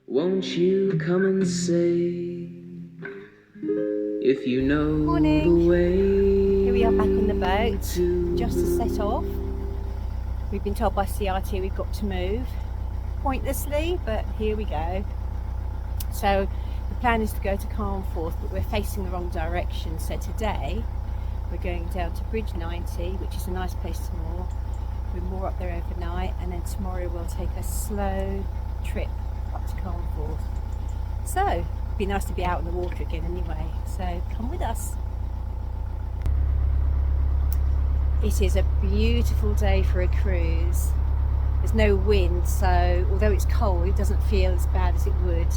Won't you come and say if you know Morning. the way? Here we are back on the boat, just to set off. We've been told by CRT we've got to move, pointlessly, but here we go. So the plan is to go to Carnforth, but we're facing the wrong direction. So today we're going down to Bridge 90, which is a nice place to moor. We'll moor up there overnight, and then tomorrow we'll take a slow trip up to Carnforth. So it'd be nice to be out in the water again anyway, so come with us. It is a beautiful day for a cruise. There's no wind, so although it's cold, it doesn't feel as bad as it would.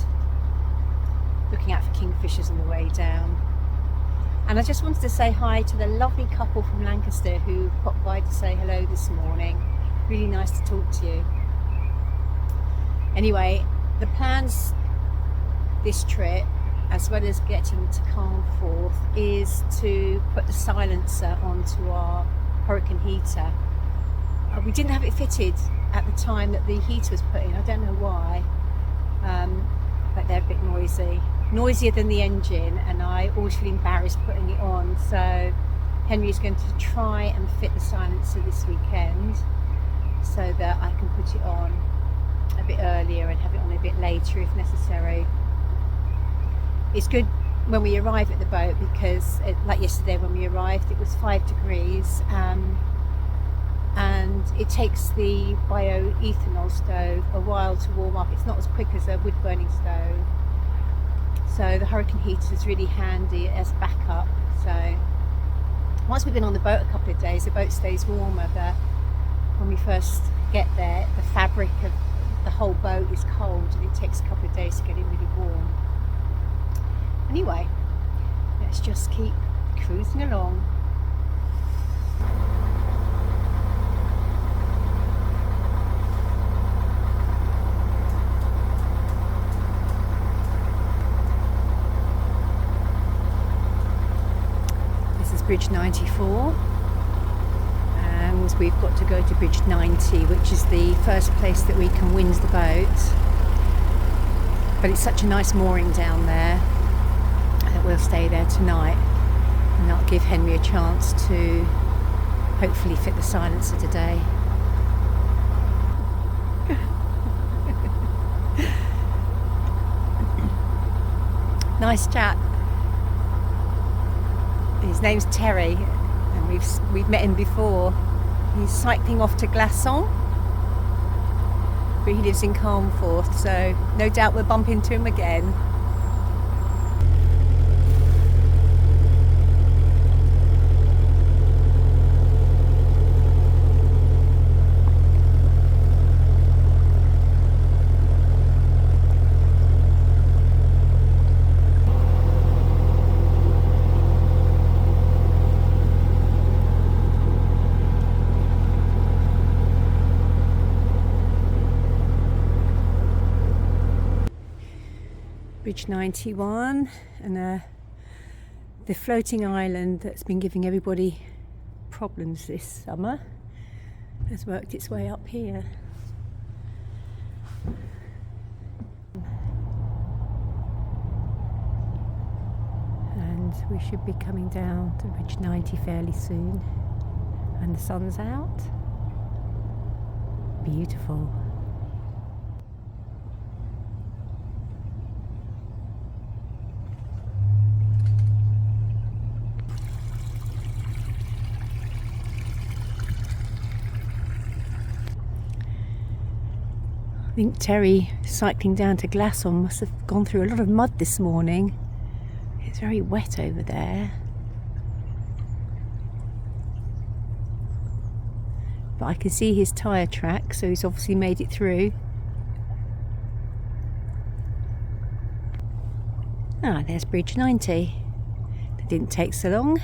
Looking out for kingfishers on the way down. And I just wanted to say hi to the lovely couple from Lancaster who popped by to say hello this morning. Really nice to talk to you. Anyway, the plans this trip, as well as getting to Carnforth, is to put the silencer onto our hurricane heater. We didn't have it fitted at the time that the heater was put in. I don't know why, but they're a bit noisy. Noisier than the engine, and I always feel embarrassed putting it on. So Henry is going to try and fit the silencer this weekend so that I can put it on a bit earlier and have it on a bit later if necessary. It's good when we arrive at the boat because, like yesterday when we arrived, it was 5 degrees, and it takes the bioethanol stove a while to warm up. It's not as quick as a wood burning stove. So the hurricane heater is really handy as backup. So once we've been on the boat a couple of days, the boat stays warmer, but when we first get there, the fabric of the whole boat is cold and it takes a couple of days to get it really warm. Anyway, let's just keep cruising along. Bridge 94, and we've got to go to Bridge 90, which is the first place that we can wind the boat, but it's such a nice mooring down there that we'll stay there tonight, and that'll give Henry a chance to hopefully fit the silencer today. Nice chap. His name's Terry, and we've met him before. He's cycling off to Glasson, but he lives in Carnforth, so no doubt we'll bump into him again. Bridge 91, and the floating island that's been giving everybody problems this summer has worked its way up here. And we should be coming down to Bridge 90 fairly soon, and the sun's out. Beautiful. I think Terry, cycling down to Glasson, must have gone through a lot of mud this morning. It's very wet over there. But I can see his tyre track, so he's obviously made it through. Ah, there's Bridge 90. That didn't take so long.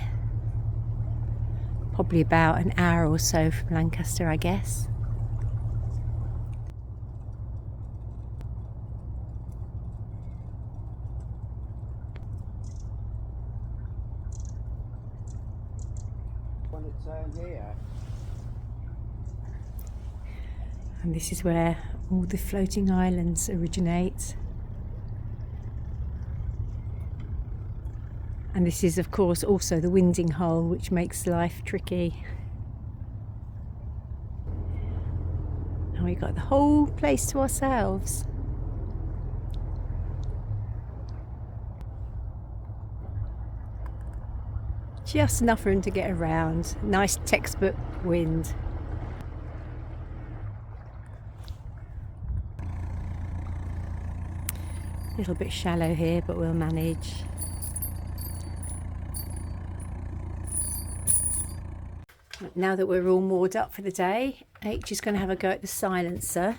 Probably about an hour or so from Lancaster, I guess. Here. And this is where all the floating islands originate. And this is of course also the winding hole, which makes life tricky. And we've got the whole place to ourselves. Just enough room to get around. Nice textbook wind. A little bit shallow here, but we'll manage. Now that we're all moored up for the day, H is going to have a go at the silencer.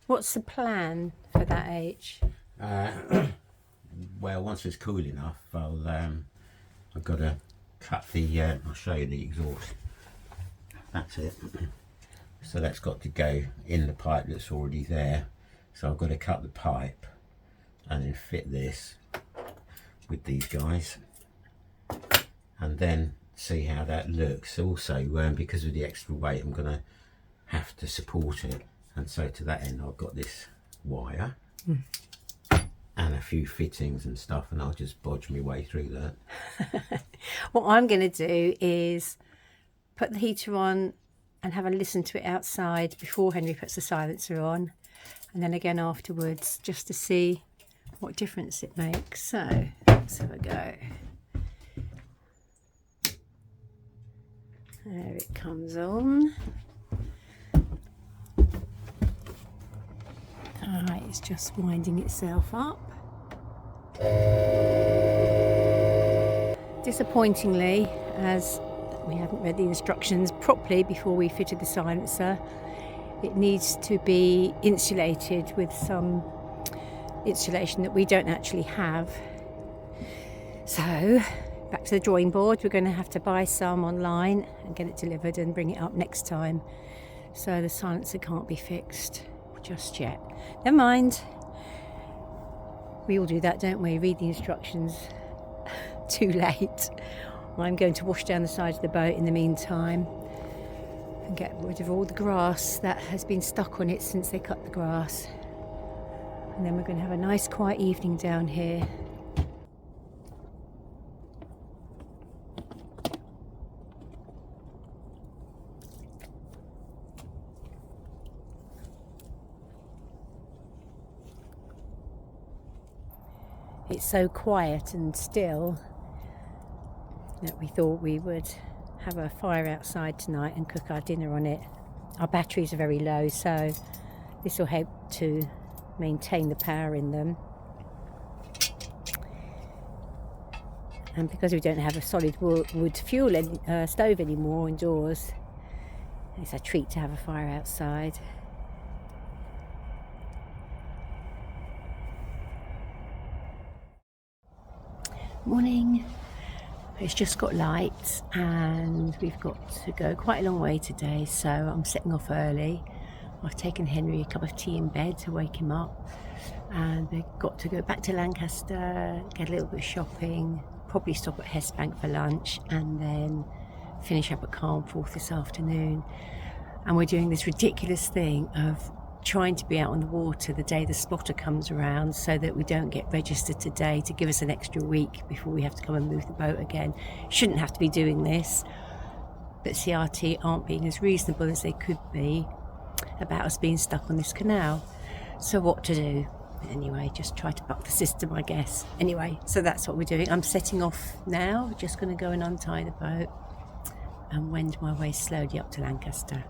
What's the plan for that, H? Well, once it's cool enough, I've got to cut the, I'll show you the exhaust. That's it. So that's got to go in the pipe that's already there. So I've got to cut the pipe and then fit this with these guys. And then see how that looks. Also, because of the extra weight, I'm going to have to support it. And so to that end, I've got this wire. And a few fittings and stuff, and I'll just bodge my way through that. What I'm going to do is put the heater on and have a listen to it outside before Henry puts the silencer on, and then again afterwards, just to see what difference it makes. So let's have a go. There it comes on. Alright, it's just winding itself up. Disappointingly, as we hadn't read the instructions properly before we fitted the silencer, it needs to be insulated with some insulation that we don't actually have. So, back to the drawing board. We're going to have to buy some online and get it delivered and bring it up next time. So the silencer can't be fixed just yet. Never mind. We all do that, don't we? Read the instructions too late. I'm going to wash down the side of the boat in the meantime and get rid of all the grass that has been stuck on it since they cut the grass. And then we're going to have a nice quiet evening down here. It's so quiet and still that we thought we would have a fire outside tonight and cook our dinner on it. Our batteries are very low, so this will help to maintain the power in them. And because we don't have a solid wood fuel stove anymore indoors, it's a treat to have a fire outside. Morning. It's just got light and we've got to go quite a long way today, so I'm setting off early. I've taken Henry a cup of tea in bed to wake him up, and we've got to go back to Lancaster, get a little bit of shopping, probably stop at Hestbank for lunch, and then finish up at Carnforth this afternoon. And we're doing this ridiculous thing of trying to be out on the water the day the spotter comes around, so that we don't get registered today to give us an extra week before we have to come and move the boat again. Shouldn't have to be doing this, but CRT aren't being as reasonable as they could be about us being stuck on this canal. So what to do? Anyway, just try to buck the system, I guess. Anyway, so that's what we're doing. I'm setting off now, just going to go and untie the boat and wend my way slowly up to Lancaster.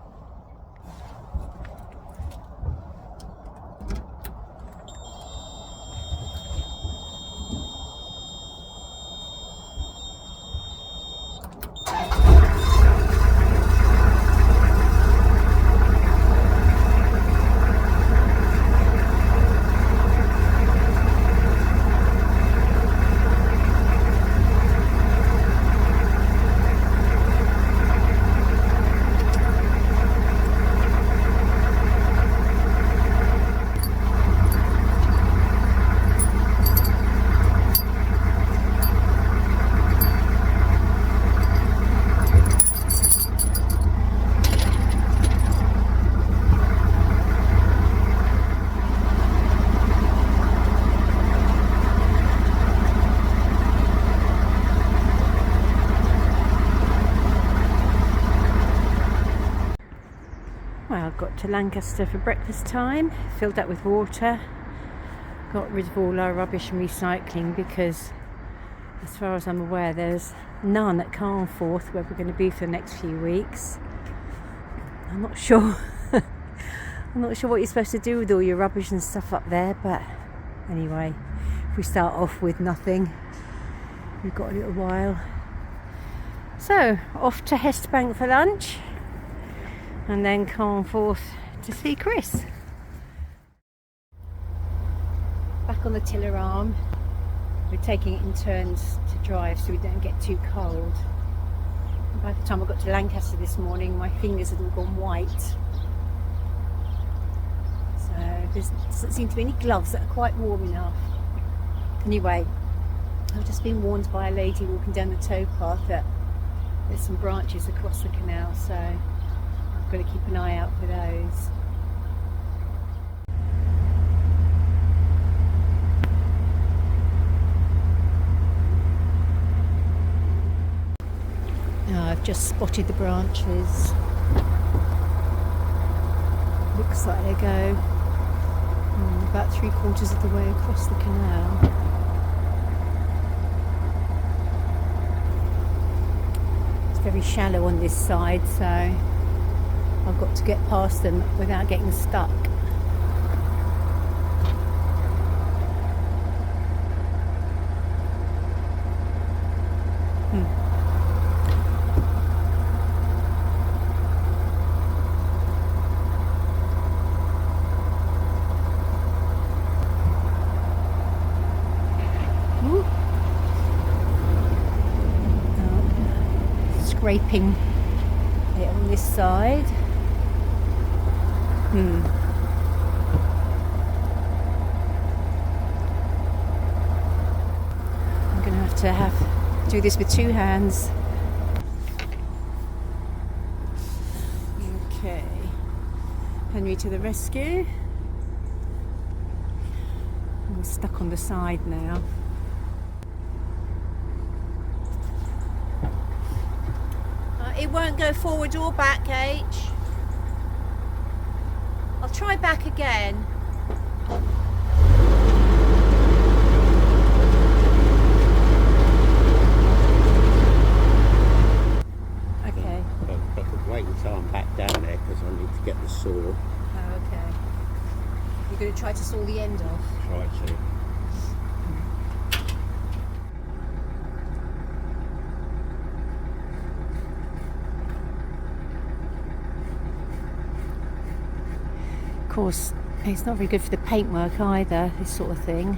got to Lancaster for breakfast time, filled up with water, got rid of all our rubbish and recycling because as far as I'm aware there's none at Carnforth where we're going to be for the next few weeks. I'm not sure I'm not sure what you're supposed to do with all your rubbish and stuff up there, but anyway, if we start off with nothing, we've got a little while. So off to Hestbank for lunch and then Carnforth to see Chris. Back on the tiller arm, we're taking it in turns to drive so we don't get too cold. And by the time I got to Lancaster this morning, my fingers had all gone white. So there doesn't seem to be any gloves that are quite warm enough. Anyway, I've just been warned by a lady walking down the towpath that there's some branches across the canal, so I've got to keep an eye out for those. I've just spotted the branches. Looks like they go about 3/4 of the way across the canal. It's very shallow on this side, so I've got to get past them without getting stuck. Scraping it on this side. I'm going to have to do this with two hands. Okay, Henry to the rescue. I'm stuck on the side now. It won't go forward or back, H. I'll try back again. Okay. I could wait until I'm back down there because I need to get the saw. Oh, okay. You're going to try to saw the end off? Try to. Of course, it's not very good for the paintwork either, this sort of thing.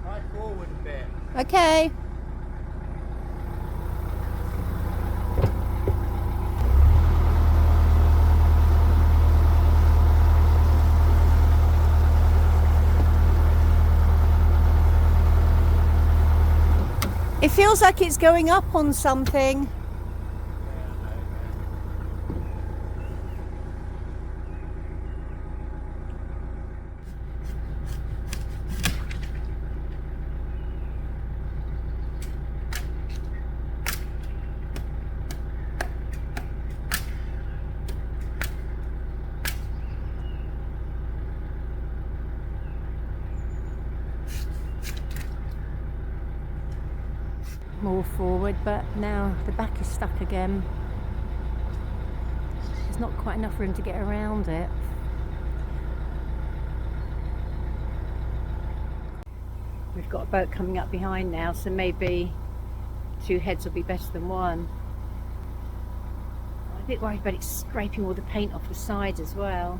Right forward a bit. Okay. It feels like it's going up on something. More forward, but now the back is stuck again. There's not quite enough room to get around it. We've got a boat coming up behind now, so maybe two heads will be better than one. I'm a bit worried about it scraping all the paint off the side as well.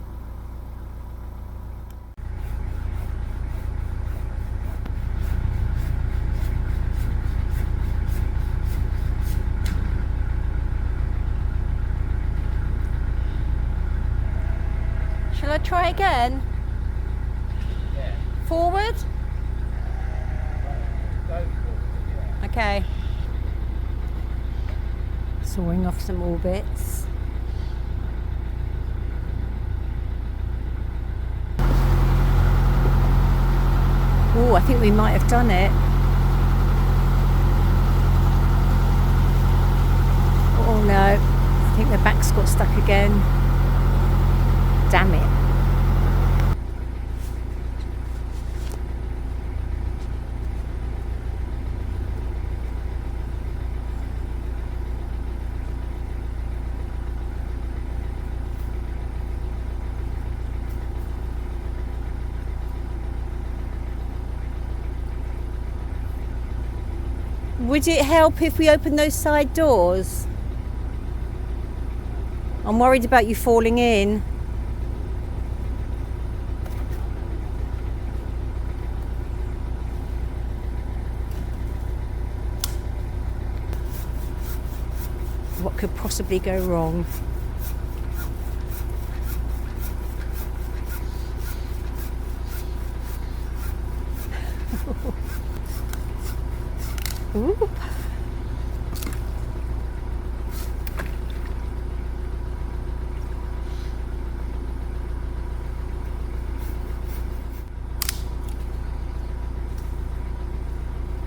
Shall I try again? Yeah. Forward? Go forward, yeah. Okay. Sawing off some more bits. Oh, I think we might have done it. Oh no, I think the back's got stuck again. Damn it. Would it help if we open those side doors? I'm worried about you falling in. What could possibly go wrong? Ooh.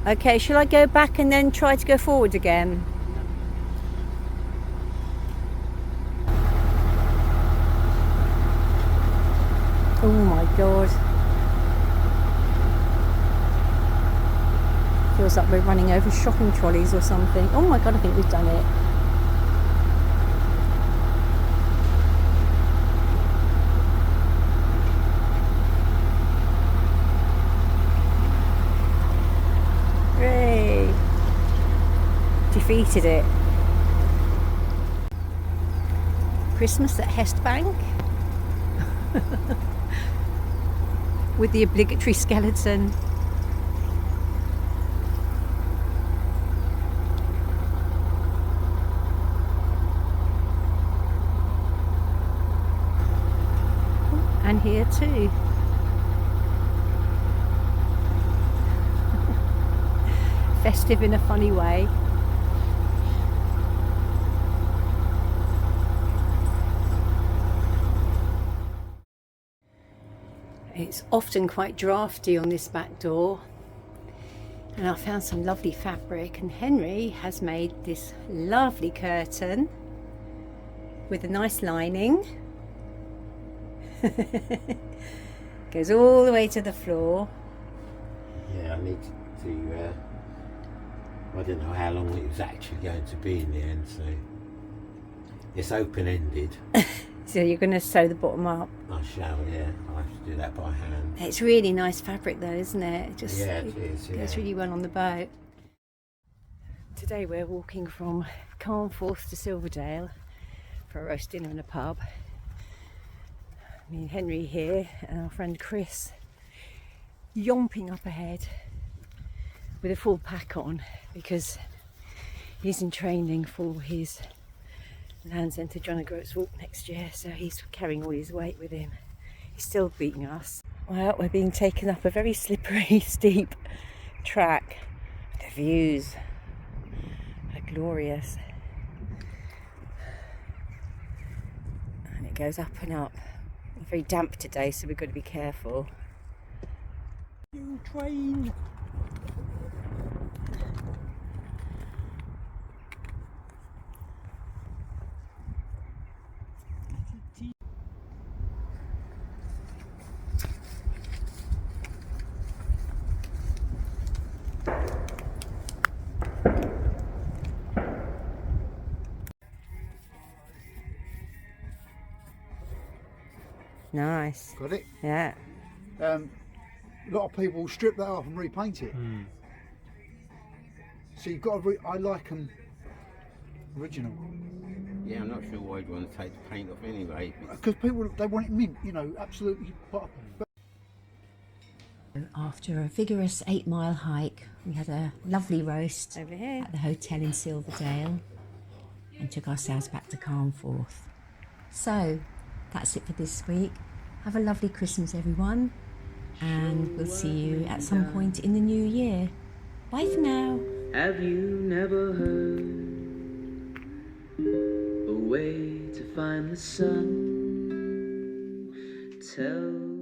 Okay, shall I go back and then try to go forward again? Oh my god. Feels like we're running over shopping trolleys or something. Oh my god, I think we've done it. Hooray! Defeated it. Christmas at Hestbank. With the obligatory skeleton. And here too. Festive in a funny way. It's often quite drafty on this back door, and I found some lovely fabric, and Henry has made this lovely curtain with a nice lining. Goes all the way to the floor. Yeah, I need to I don't know how long it was actually going to be in the end, so it's open-ended. So you're going to sew the bottom up? I shall, yeah. I'll have to do that by hand. It's really nice fabric though, isn't it? It just, yeah, it is. Yeah. Goes really well on the boat. Today we're walking from Carnforth to Silverdale for a roast dinner in a pub. Me and Henry here and our friend Chris yomping up ahead with a full pack on because he's in training for his Land's End to John O'Groats walk next year, so he's carrying all his weight with him. He's still beating us. Well, we're being taken up a very slippery, steep track. The views are glorious. And it goes up and up. It's very damp today, so we've got to be careful. You train! Nice. Got it? Yeah. A lot of people strip that off and repaint it. So you've got to I like them original. Yeah, I'm not sure why you'd want to take the paint off anyway. Because people, they want it mint, you know, absolutely. But After a vigorous 8-mile hike, we had a lovely roast Over here. at the hotel in Silverdale and took ourselves back to Carnforth. So, that's it for this week. Have a lovely Christmas, everyone, and we'll see you at some point in the new year. Bye for now. Have you never heard a way to find the sun? Tell